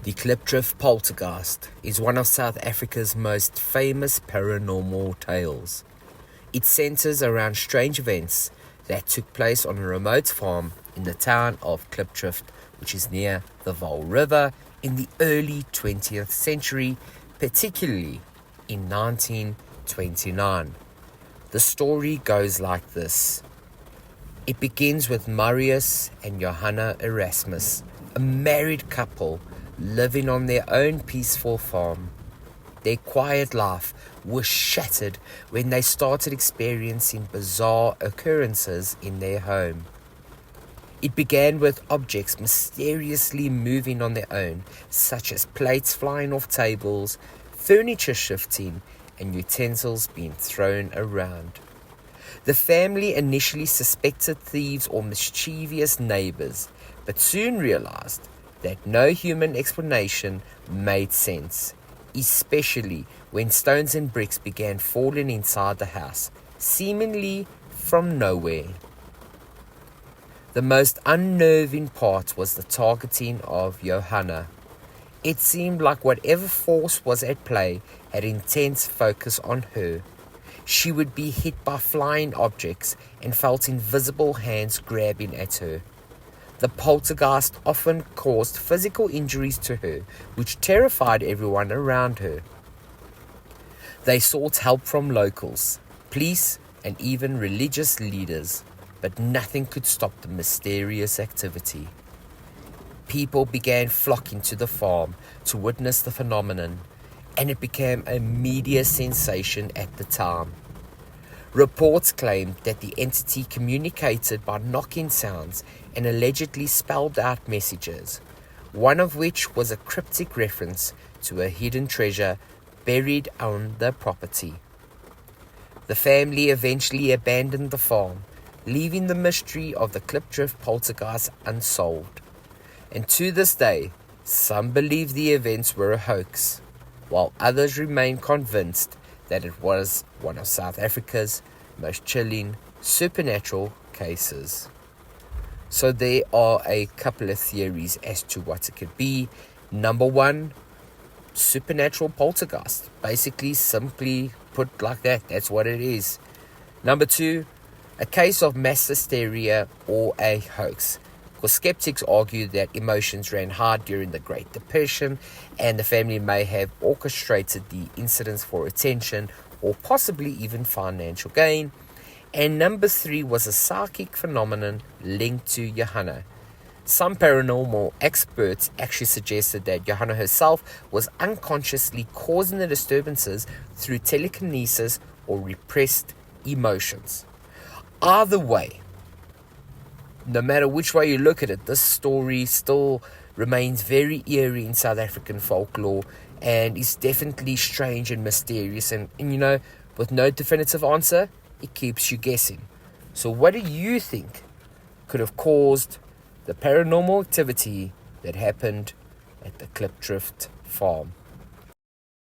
The Klipdrift Poltergeist is one of South Africa's most famous paranormal tales. It centers around strange events that took place on a remote farm in the town of Klipdrift, which is near the Vaal River, in the early 20th century, particularly in 1929. The story goes like this. It begins with Marius and Johanna Erasmus, a married couple living on their own peaceful farm. Their quiet life was shattered when they started experiencing bizarre occurrences in their home. It began with objects mysteriously moving on their own, such as plates flying off tables, furniture shifting, and utensils being thrown around. The family initially suspected thieves or mischievous neighbors, but soon realized that no human explanation made sense, especially when stones and bricks began falling inside the house, seemingly from nowhere. The most unnerving part was the targeting of Johanna. It seemed like whatever force was at play had intense focus on her. She would be hit by flying objects and felt invisible hands grabbing at her. The poltergeist often caused physical injuries to her, which terrified everyone around her. They sought help from locals, police, and even religious leaders, but nothing could stop the mysterious activity. People began flocking to the farm to witness the phenomenon, and it became a media sensation at the time. Reports claimed that the entity communicated by knocking sounds and allegedly spelled out messages, one of which was a cryptic reference to a hidden treasure buried on the property. The family eventually abandoned the farm, leaving the mystery of the Klipdrift Poltergeist unsolved. And to this day, some believe the events were a hoax, while others remain convinced that it was one of South Africa's most chilling supernatural cases. So there are a couple of theories as to what it could be. Number one, supernatural poltergeist. Basically, simply put like that, that's what it is. Number two, a case of mass hysteria or a hoax. Because skeptics argue that emotions ran high during the Great Depression and the family may have orchestrated the incidents for attention or possibly even financial gain. And number three was a psychic phenomenon linked to Johanna. Some paranormal experts actually suggested that Johanna herself was unconsciously causing the disturbances through telekinesis or repressed emotions. Either way, no matter which way you look at it, this story still remains very eerie in South African folklore and is definitely strange and mysterious. And with no definitive answer, it keeps you guessing. So what do you think could have caused the paranormal activity that happened at the Klipdrift farm?